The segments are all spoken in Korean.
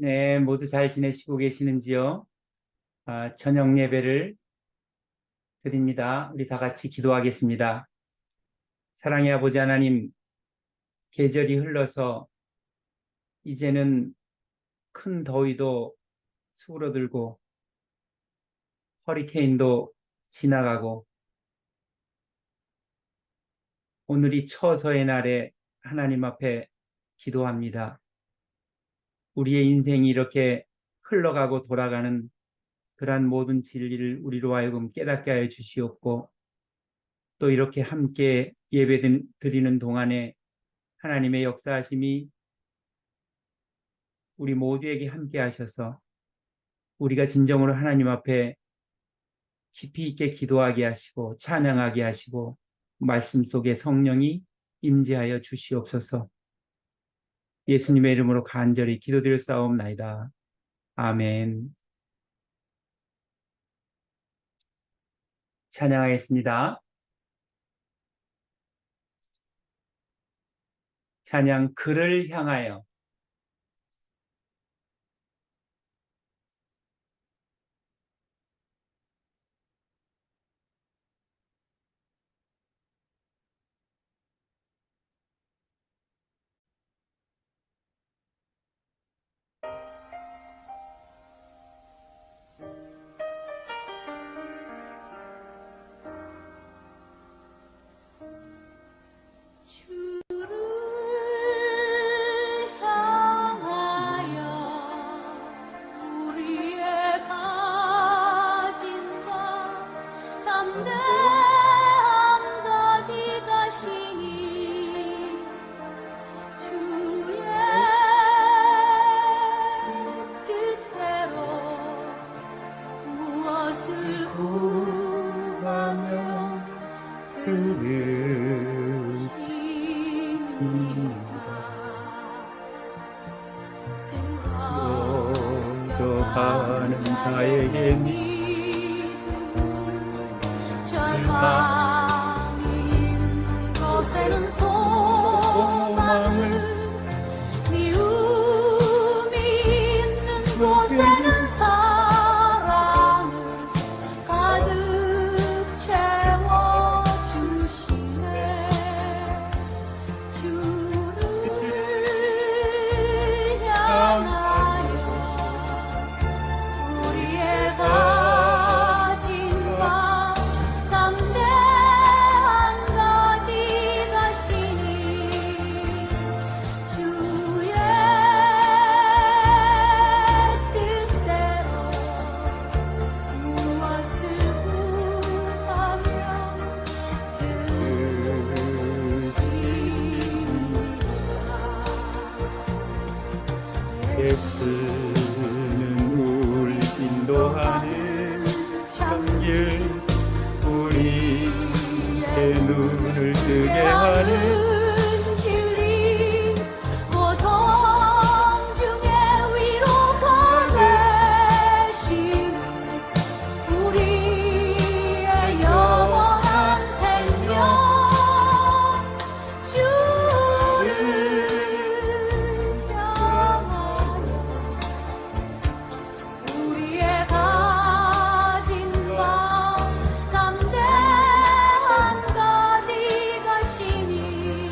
네, 모두 잘 지내시고 계시는지요? 저녁 예배를 드립니다. 우리 다 같이 기도하겠습니다. 사랑의 아버지 하나님, 계절이 흘러서 이제는 큰 더위도 수그러들고 허리케인도 지나가고 오늘이 처서의 날에 하나님 앞에 기도합니다. 우리의 인생이 이렇게 흘러가고 돌아가는 그러한 모든 진리를 우리로 하여금 깨닫게 하여 주시옵고 또 이렇게 함께 예배 드리는 동안에 하나님의 역사하심이 우리 모두에게 함께 하셔서 우리가 진정으로 하나님 앞에 깊이 있게 기도하게 하시고 찬양하게 하시고 말씀 속에 성령이 임재하여 주시옵소서. 예수님의 이름으로 간절히 기도드렸사옵나이다. 아멘. 찬양하겠습니다. 찬양 그를 향하여. 가는 자에게 절망인 곳에는 소망을, 미움이 있는 곳에는 사랑을 가득 채워주시네. 주를 향하여 우리의 가진 바 담대한 가디 가시니 주의 뜻대로 무엇을 구하면 되십니까. 예수는 우리 인도하는 참길, 우리의 눈을 뜨게 하는 진리, 고통 중에 위로가 되신 우리의 영원한 생명, 주를 향하여 우리의 가진 바 담대한 가디 가시니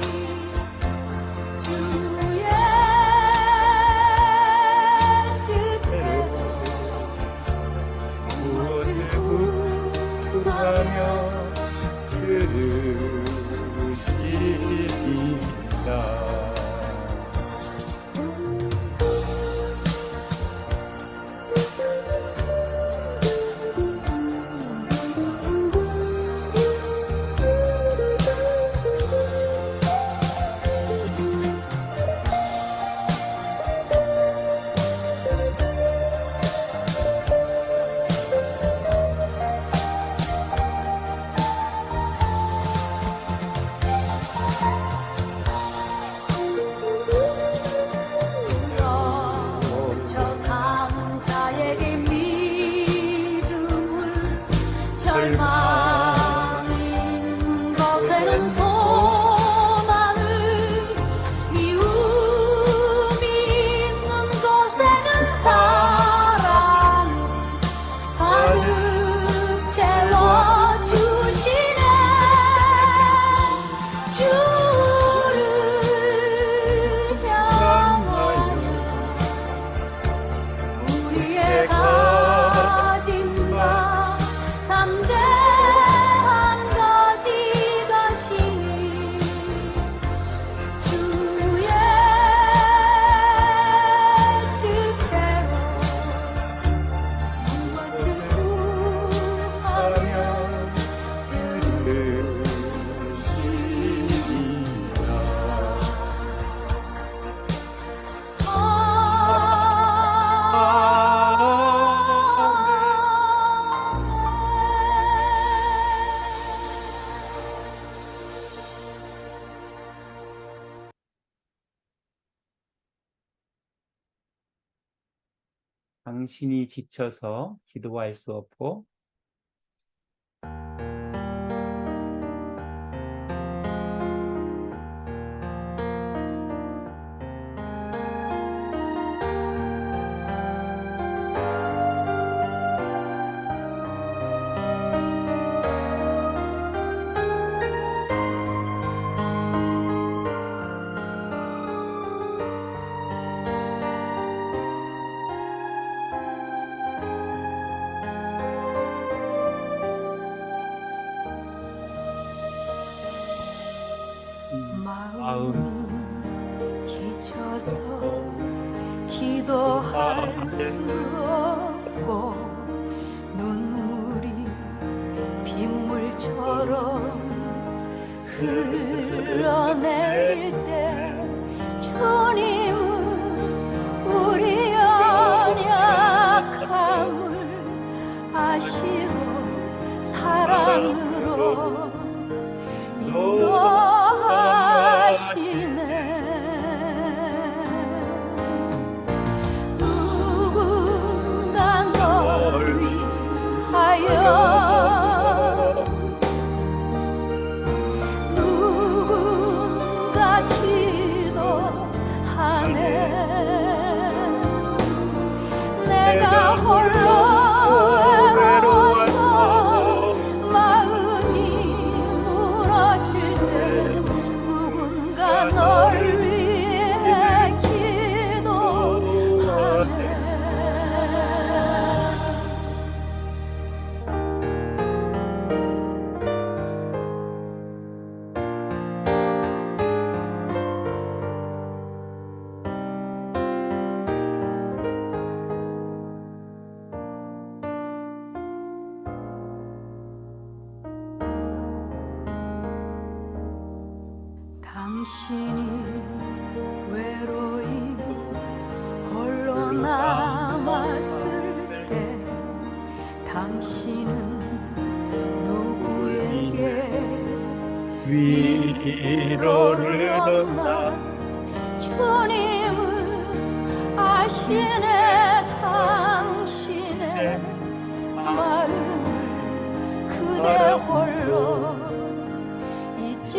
당신이 지쳐서 기도할 수 없고 마음이 지쳐서 기도할 수 없고 눈물이 빗물처럼 흘러내릴 때 주님은 우리 연약함을 아시고 사랑으로 인도하시네. 누군가 널 위하여 누군가 기도하네. 내가 홀로 외로워서 마음이 무너질 때 누군가 널 위해 기도하네. 당신이 외로이 홀로 남았을 때 당신은 누구에게 위로를 얻나 주님은 아시네. 당신의 마음을 그대 홀로 잊지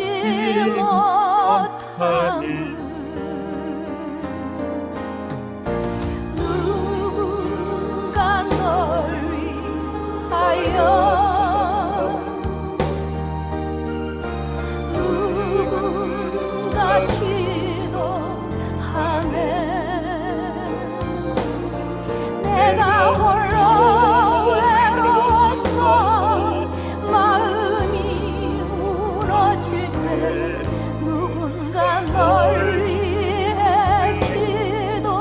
못함을. 누군가 널 위하여 누군가 기도하네. 내가 홀로 외로워서 마음이 무너질 때 누군가 널 위해 기도하네.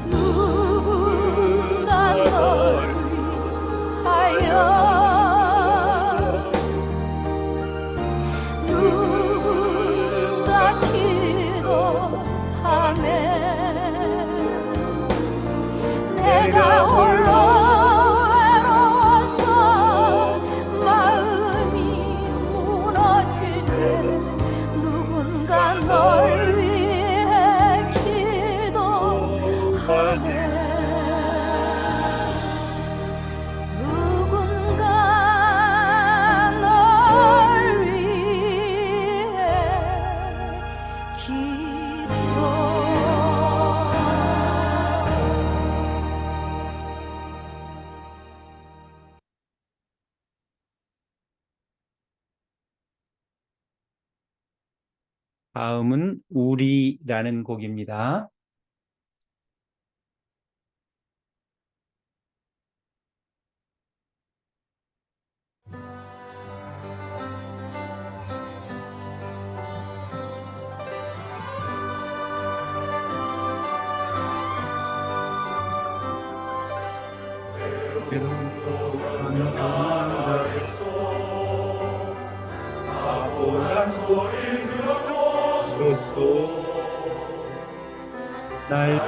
누군가 널 위하여 누군가 기도하네. 내가 홀로 외로워서 마음이 무너질 때 누군가 널 위해 기도하네. 누군가 널 위해 기도. 다음은 우리라는 곡입니다. 날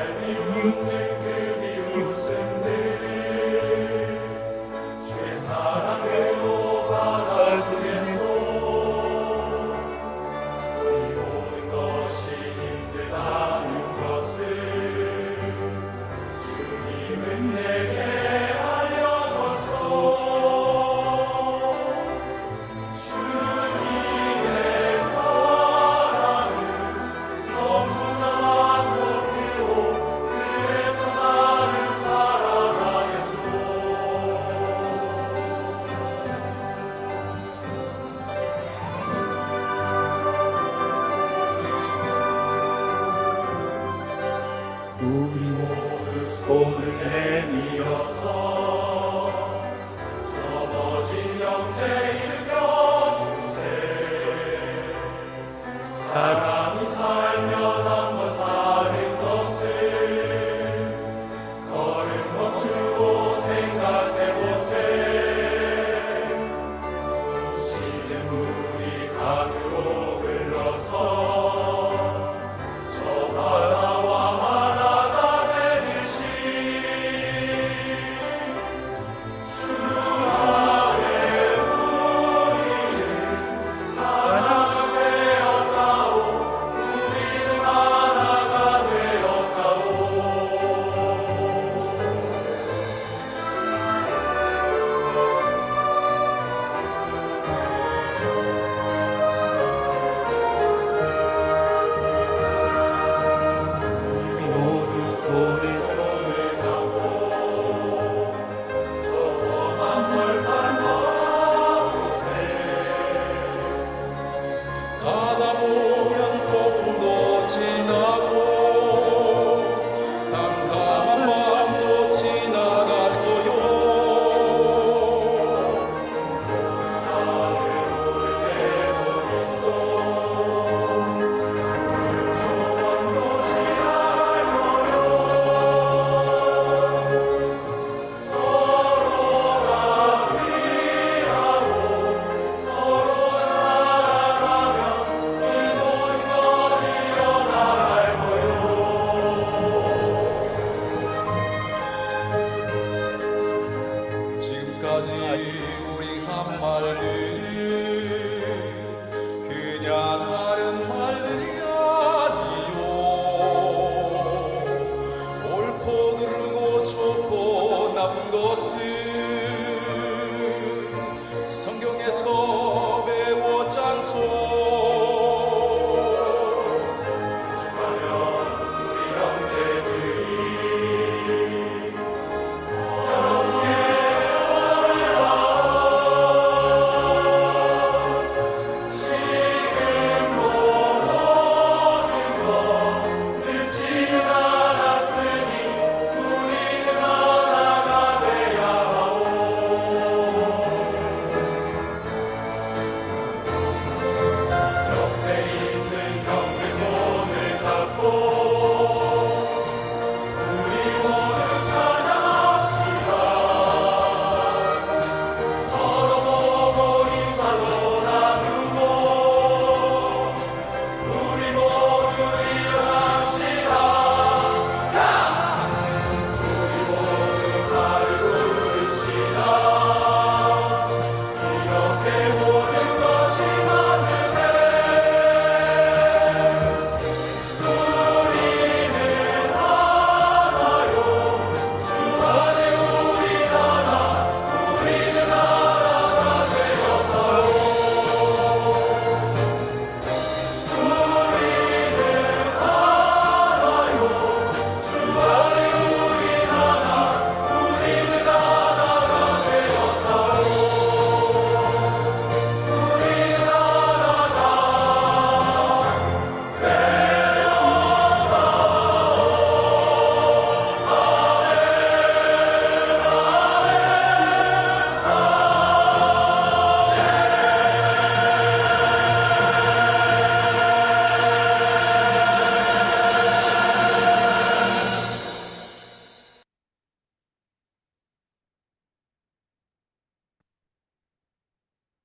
받아주겠소. 말들은 그냥 하는 말들이 아니요 옳고 그르고 좋고 나쁜 것은 성경에서 배워 짠소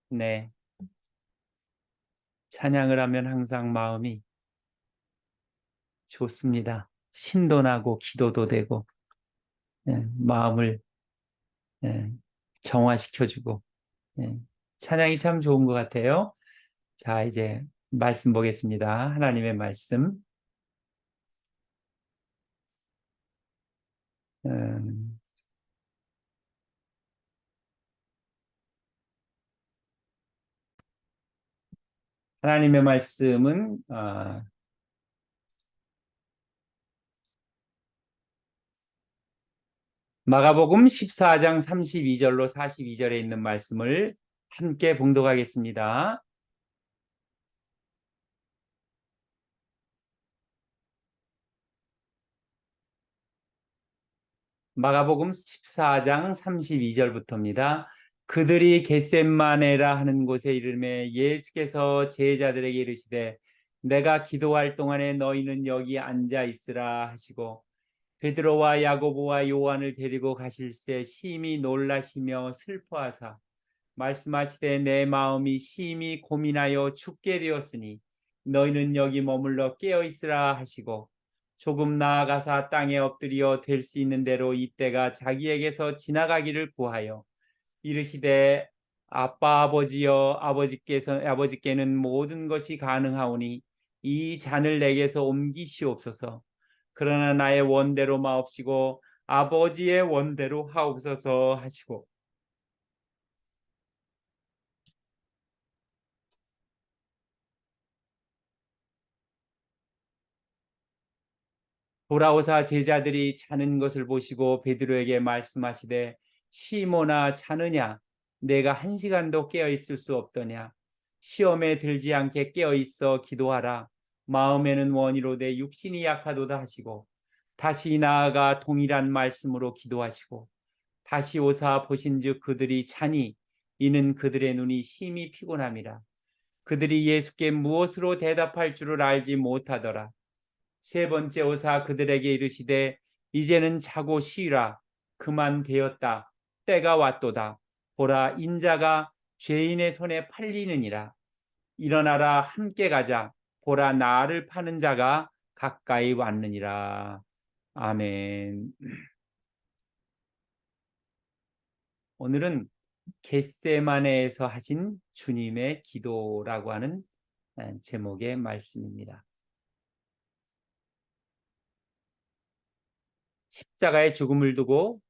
네. 찬양을 하면 항상 마음이 좋습니다. 신도 나고 기도도 되고 마음을 정화시켜주고 찬양이 참 좋은 것 같아요. 자, 이제 말씀 보겠습니다. 하나님의 말씀. 하나님의 말씀은 마가복음 14장 32절로 42절에 있는 말씀을 함께 봉독하겠습니다. 마가복음 14장 32절부터입니다. 그들이 겟셋마네라 하는 곳에 이르매 예수께서 제자들에게 이르시되 내가 기도할 동안에 너희는 여기 앉아 있으라 하시고 베드로와 야고보와 요한을 데리고 가실새 심히 놀라시며 슬퍼하사 말씀하시되 내 마음이 심히 고민하여 죽게 되었으니 너희는 여기 머물러 깨어 있으라 하시고 조금 나아가사 땅에 엎드려 될 수 있는 대로 이때가 자기에게서 지나가기를 구하여 이르시되 아빠 아버지여 아버지께는 모든 것이 가능하오니 이 잔을 내게서 옮기시옵소서. 그러나 나의 원대로 마옵시고 아버지의 원대로 하옵소서 하시고 돌아오사 제자들이 자는 것을 보시고 베드로에게 말씀하시되 시모나 자느냐 내가 1시간도 깨어 있을 수 없더냐 시험에 들지 않게 깨어 있어 기도하라 마음에는 원이로되 육신이 약하도다 하시고 다시 나아가 동일한 말씀으로 기도하시고 다시 오사 보신즉 그들이 자니 이는 그들의 눈이 심히 피곤함이라 그들이 예수께 무엇으로 대답할 줄을 알지 못하더라. 세 번째 오사 그들에게 이르시되 이제는 자고 쉬라 그만 되었다 때가 왔도다 보라 인자가 죄인의 손에 팔리느니라 일어나라 함께 가자 보라 나를 파는 자가 가까이 왔느니라. 아멘. 오늘은 겟세마네에서 하신 주님의 기도라고 하는 제목의 말씀입니다. 십자가의 죽음을 두고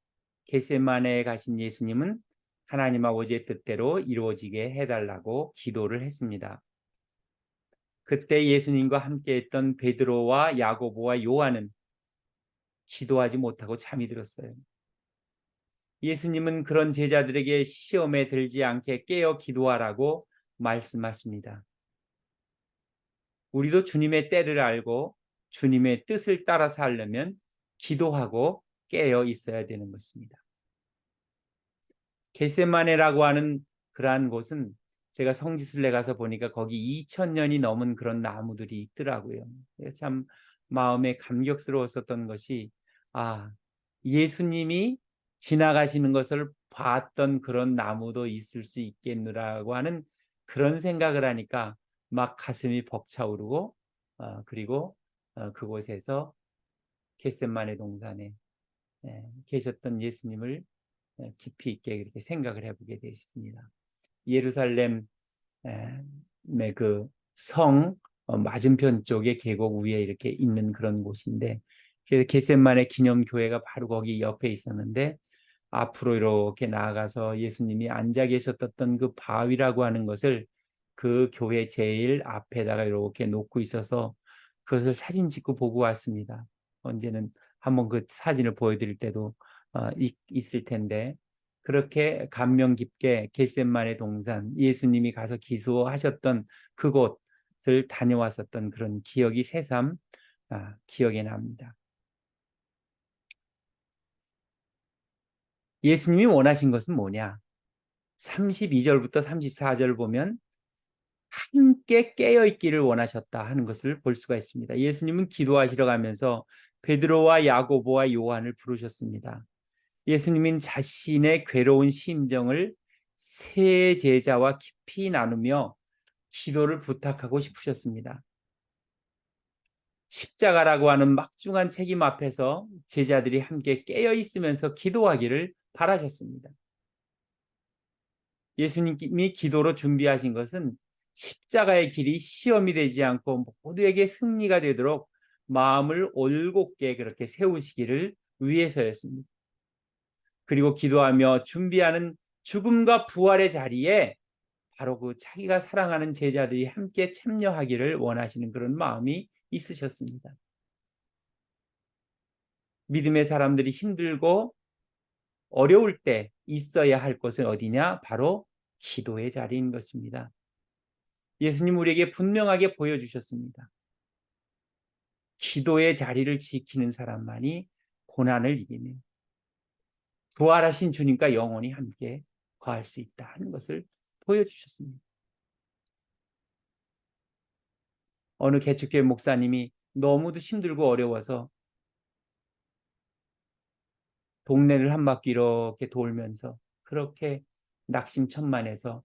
겟세마네에 가신 예수님은 하나님 아버지의 뜻대로 이루어지게 해달라고 기도를 했습니다. 그때 예수님과 함께했던 베드로와 야고보와 요한은 기도하지 못하고 잠이 들었어요. 예수님은 그런 제자들에게 시험에 들지 않게 깨어 기도하라고 말씀하십니다. 우리도 주님의 때를 알고 주님의 뜻을 따라서 하려면 기도하고 깨어 있어야 되는 것입니다. 겟세마네라고 하는 그러한 곳은 제가 성지순례 가서 보니까 거기 2000년이 넘은 그런 나무들이 있더라고요. 참 마음에 감격스러웠었던 것이 예수님이 지나가시는 것을 봤던 그런 나무도 있을 수 있겠느라고 하는 그런 생각을 하니까 막 가슴이 벅차오르고 그리고 그곳에서 겟세마네 동산에 계셨던 예수님을 깊이 있게 그렇게 생각을 해보게 되었습니다. 예루살렘의 그 성 맞은편 쪽에 계곡 위에 이렇게 있는 그런 곳인데, 그래서 겟세마네 기념교회가 바로 거기 옆에 있었는데, 앞으로 이렇게 나아가서 예수님이 앉아 계셨던 그 바위라고 하는 것을 그 교회 제일 앞에다가 이렇게 놓고 있어서 그것을 사진 찍고 보고 왔습니다. 언제는 한번 그 사진을 보여드릴 때도 있을 텐데, 그렇게 감명 깊게 겟세마네 동산, 예수님이 가서 기도하셨던 그곳을 다녀왔었던 그런 기억이 새삼 기억에 납니다. 예수님이 원하신 것은 뭐냐? 32절부터 34절 보면 함께 깨어있기를 원하셨다 하는 것을 볼 수가 있습니다. 예수님은 기도하시러 가면서 베드로와 야고보와 요한을 부르셨습니다. 예수님은 자신의 괴로운 심정을 세 제자와 깊이 나누며 기도를 부탁하고 싶으셨습니다. 십자가라고 하는 막중한 책임 앞에서 제자들이 함께 깨어 있으면서 기도하기를 바라셨습니다. 예수님이 기도로 준비하신 것은 십자가의 길이 시험이 되지 않고 모두에게 승리가 되도록 마음을 올곧게 그렇게 세우시기를 위해서였습니다. 그리고 기도하며 준비하는 죽음과 부활의 자리에 바로 그 자기가 사랑하는 제자들이 함께 참여하기를 원하시는 그런 마음이 있으셨습니다. 믿음의 사람들이 힘들고 어려울 때 있어야 할 곳은 어디냐? 바로 기도의 자리인 것입니다. 예수님 우리에게 분명하게 보여주셨습니다. 기도의 자리를 지키는 사람만이 고난을 이기며 부활하신 주님과 영원히 함께 거할 수 있다 하는 것을 보여주셨습니다. 어느 개척교회 목사님이 너무도 힘들고 어려워서 동네를 한 바퀴 이렇게 돌면서 그렇게 낙심천만해서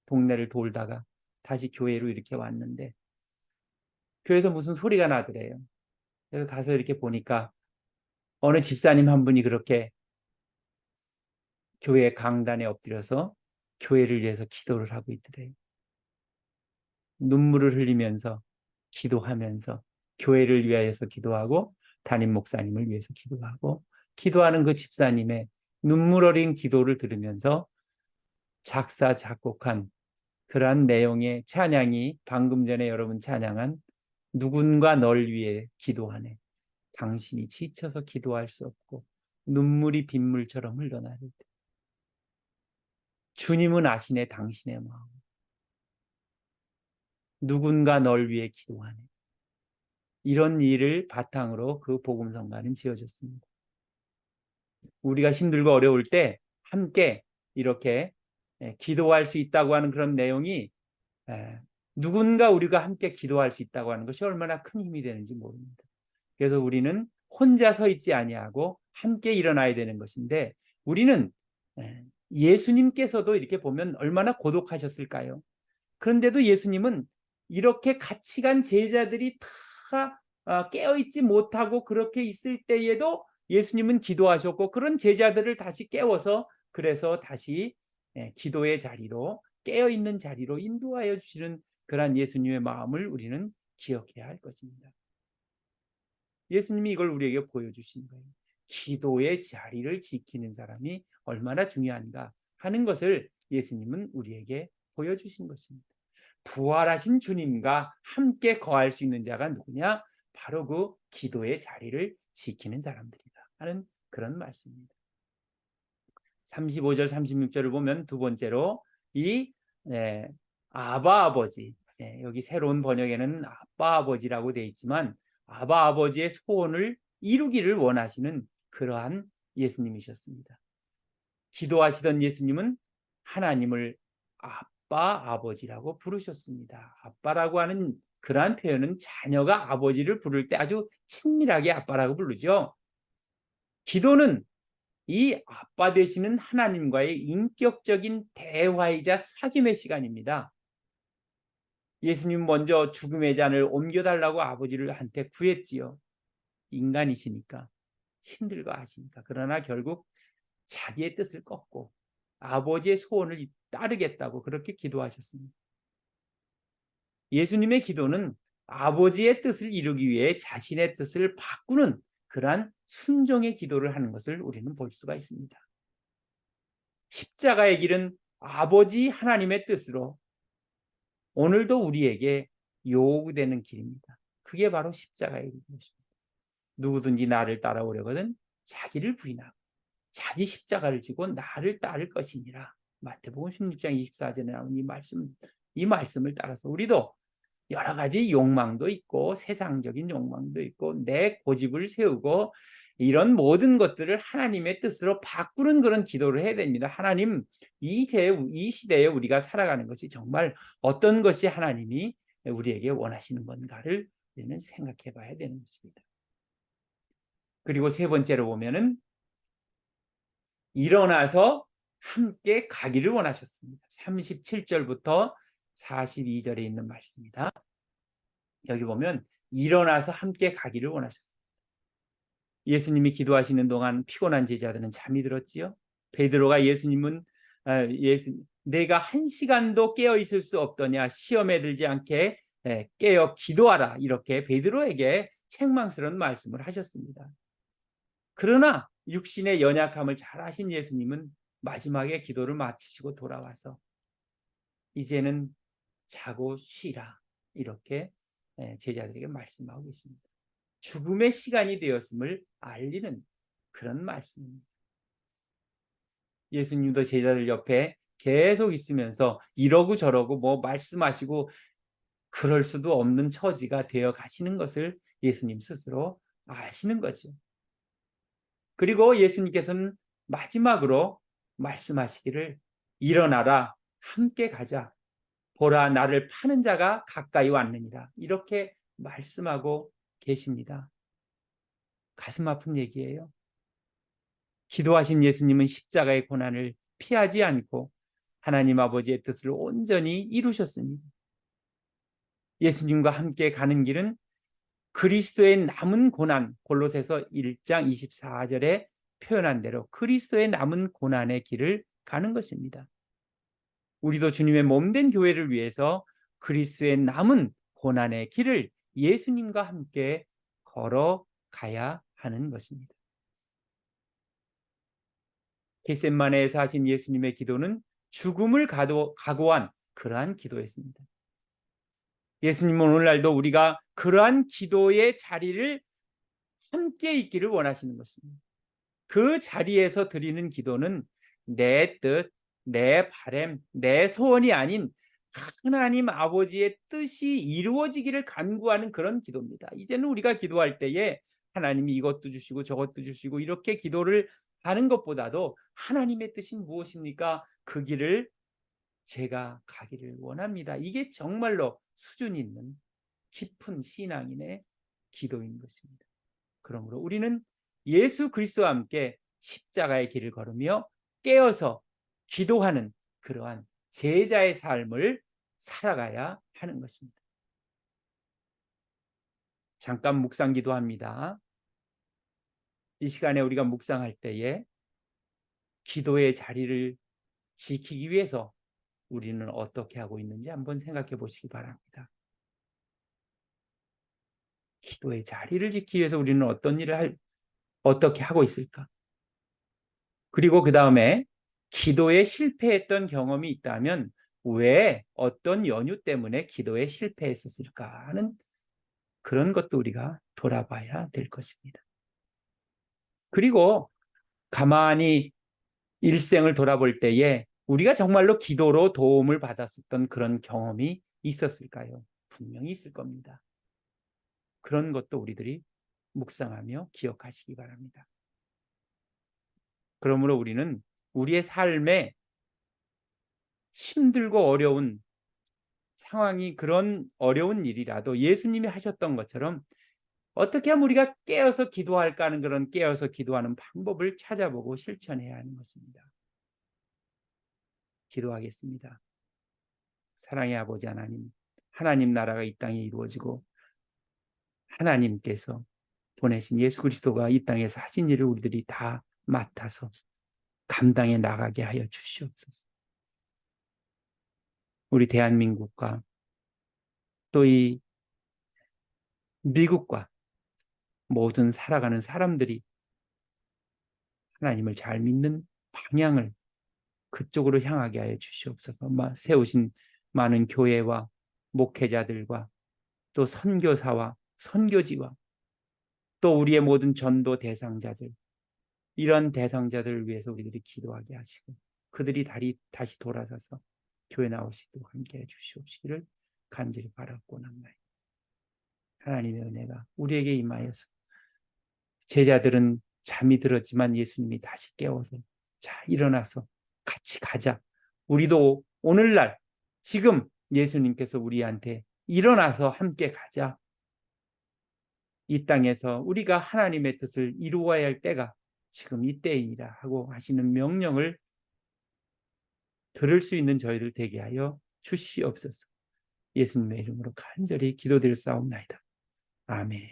동네를 돌다가 다시 교회로 이렇게 왔는데 교회에서 무슨 소리가 나더래요. 그래서 가서 이렇게 보니까 어느 집사님 한 분이 그렇게 교회 강단에 엎드려서 교회를 위해서 기도를 하고 있더래요. 눈물을 흘리면서 기도하면서 교회를 위하여서 기도하고 담임 목사님을 위해서 기도하고 기도하는 그 집사님의 눈물 어린 기도를 들으면서 작사 작곡한 그러한 내용의 찬양이 방금 전에 여러분 찬양한 누군가 널 위해 기도하네. 당신이 지쳐서 기도할 수 없고 눈물이 빗물처럼 흘러나를 때 주님은 아시네 당신의 마음. 누군가 널 위해 기도하네. 이런 일을 바탕으로 그 복음성가는 지어졌습니다. 우리가 힘들고 어려울 때 함께 이렇게 기도할 수 있다고 하는 그런 내용이 누군가 우리가 함께 기도할 수 있다고 하는 것이 얼마나 큰 힘이 되는지 모릅니다. 그래서 우리는 혼자 서 있지 아니하고 함께 일어나야 되는 것인데 우리는 예수님께서도 이렇게 보면 얼마나 고독하셨을까요? 그런데도 예수님은 이렇게 같이 간 제자들이 다 깨어있지 못하고 그렇게 있을 때에도 예수님은 기도하셨고 그런 제자들을 다시 깨워서 그래서 다시 기도의 자리로, 깨어있는 자리로 인도하여 주시는 그러한 예수님의 마음을 우리는 기억해야 할 것입니다. 예수님이 이걸 우리에게 보여주신 거예요. 기도의 자리를 지키는 사람이 얼마나 중요한가 하는 것을 예수님은 우리에게 보여주신 것입니다. 부활하신 주님과 함께 거할 수 있는 자가 누구냐? 바로 그 기도의 자리를 지키는 사람들이다 하는 그런 말씀입니다. 35절 36절을 보면 두 번째로 이 아바 아버지, 여기 새로운 번역에는 아빠 아버지라고 되어 있지만 아바 아버지의 소원을 이루기를 원하시는 그러한 예수님이셨습니다. 기도하시던 예수님은 하나님을 아빠 아버지라고 부르셨습니다. 아빠라고 하는 그러한 표현은 자녀가 아버지를 부를 때 아주 친밀하게 아빠라고 부르죠. 기도는 이 아빠 되시는 하나님과의 인격적인 대화이자 사귐의 시간입니다. 예수님 먼저 죽음의 잔을 옮겨달라고 아버지한테 구했지요. 인간이시니까, 힘들고 하시니까. 그러나 결국 자기의 뜻을 꺾고 아버지의 소원을 따르겠다고 그렇게 기도하셨습니다. 예수님의 기도는 아버지의 뜻을 이루기 위해 자신의 뜻을 바꾸는 그러한 순종의 기도를 하는 것을 우리는 볼 수가 있습니다. 십자가의 길은 아버지 하나님의 뜻으로 오늘도 우리에게 요구되는 길입니다. 그게 바로 십자가의 길입니다. 누구든지 나를 따라오려거든 자기를 부인하고 자기 십자가를 지고 나를 따를 것이니라. 마태복음 16장 24절에 나온 이 말씀을 따라서 우리도 여러 가지 욕망도 있고 세상적인 욕망도 있고 내 고집을 세우고 이런 모든 것들을 하나님의 뜻으로 바꾸는 그런 기도를 해야 됩니다. 하나님, 이 시대에 우리가 살아가는 것이 정말 어떤 것이 하나님이 우리에게 원하시는 건가를 우리는 생각해 봐야 되는 것입니다. 그리고 세 번째로 보면은 일어나서 함께 가기를 원하셨습니다. 37절부터 42절에 있는 말씀입니다. 여기 보면 일어나서 함께 가기를 원하셨습니다. 예수님이 기도하시는 동안 피곤한 제자들은 잠이 들었지요. 베드로가 내가 1시간도 깨어 있을 수 없더냐, 시험에 들지 않게 깨어 기도하라, 이렇게 베드로에게 책망스러운 말씀을 하셨습니다. 그러나 육신의 연약함을 잘 아신 예수님은 마지막에 기도를 마치시고 돌아와서 이제는 자고 쉬라, 이렇게 제자들에게 말씀하고 계십니다. 죽음의 시간이 되었음을 알리는 그런 말씀입니다. 예수님도 제자들 옆에 계속 있으면서 이러고 저러고 뭐 말씀하시고 그럴 수도 없는 처지가 되어 가시는 것을 예수님 스스로 아시는 거죠. 그리고 예수님께서는 마지막으로 말씀하시기를 일어나라, 함께 가자, 보라 나를 파는 자가 가까이 왔느니라, 이렇게 말씀하고 계십니다. 가슴 아픈 얘기예요. 기도하신 예수님은 십자가의 고난을 피하지 않고 하나님 아버지의 뜻을 온전히 이루셨습니다. 예수님과 함께 가는 길은 그리스도의 남은 고난, 골로새서 1장 24절에 표현한 대로 그리스도의 남은 고난의 길을 가는 것입니다. 우리도 주님의 몸된 교회를 위해서 그리스도의 남은 고난의 길을 예수님과 함께 걸어가야 하는 것입니다. 겟세마네에서 하신 예수님의 기도는 죽음을 각오한 그러한 기도였습니다. 예수님은 오늘날도 우리가 그러한 기도의 자리를 함께 있기를 원하시는 것입니다. 그 자리에서 드리는 기도는 내 뜻, 내 바람, 내 소원이 아닌 하나님 아버지의 뜻이 이루어지기를 간구하는 그런 기도입니다. 이제는 우리가 기도할 때에 하나님이 이것도 주시고 저것도 주시고 이렇게 기도를 하는 것보다도 하나님의 뜻이 무엇입니까? 그 길을 제가 가기를 원합니다. 이게 정말로 수준 있는 깊은 신앙인의 기도인 것입니다. 그러므로 우리는 예수 그리스도와 함께 십자가의 길을 걸으며 깨어서 기도하는 그러한 제자의 삶을 살아가야 하는 것입니다. 잠깐 묵상 기도합니다. 이 시간에 우리가 묵상할 때에 기도의 자리를 지키기 위해서 우리는 어떻게 하고 있는지 한번 생각해 보시기 바랍니다. 기도의 자리를 지키기 위해서 우리는 어떻게 하고 있을까? 그리고 그 다음에 기도에 실패했던 경험이 있다면 왜 어떤 연유 때문에 기도에 실패했었을까 하는 그런 것도 우리가 돌아봐야 될 것입니다. 그리고 가만히 일생을 돌아볼 때에 우리가 정말로 기도로 도움을 받았었던 그런 경험이 있었을까요? 분명히 있을 겁니다. 그런 것도 우리들이 묵상하며 기억하시기 바랍니다. 그러므로 우리는 우리의 삶에 힘들고 어려운 상황이 그런 어려운 일이라도 예수님이 하셨던 것처럼 어떻게 하면 우리가 깨어서 기도할까 하는 그런 깨어서 기도하는 방법을 찾아보고 실천해야 하는 것입니다. 기도하겠습니다. 사랑의 아버지 하나님, 하나님 나라가 이 땅에 이루어지고 하나님께서 보내신 예수 그리스도가 이 땅에서 하신 일을 우리들이 다 맡아서 감당해 나가게 하여 주시옵소서. 우리 대한민국과 또 이 미국과 모든 살아가는 사람들이 하나님을 잘 믿는 방향을 그쪽으로 향하게 하여 주시옵소서. 세우신 많은 교회와 목회자들과 또 선교사와 선교지와 또 우리의 모든 전도 대상자들, 이런 대상자들을 위해서 우리들이 기도하게 하시고 그들이 다시 돌아서서 교회 나오시도록 함께해 주시옵시기를 간절히 바라고나옵나이다. 하나님의 은혜가 우리에게 임하여서 제자들은 잠이 들었지만 예수님이 다시 깨워서 자 일어나서 같이 가자. 우리도 오늘날 지금 예수님께서 우리한테 일어나서 함께 가자. 이 땅에서 우리가 하나님의 뜻을 이루어야 할 때가 지금 이때이니라 하고 하시는 명령을 들을 수 있는 저희들 되게 하여 주시옵소서. 예수님의 이름으로 간절히 기도드렸사옵나이다. 아멘.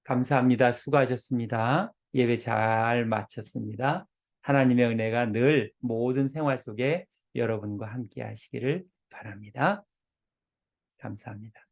감사합니다. 수고하셨습니다. 예배 잘 마쳤습니다. 하나님의 은혜가 늘 모든 생활 속에 여러분과 함께 하시기를 바랍니다. 감사합니다.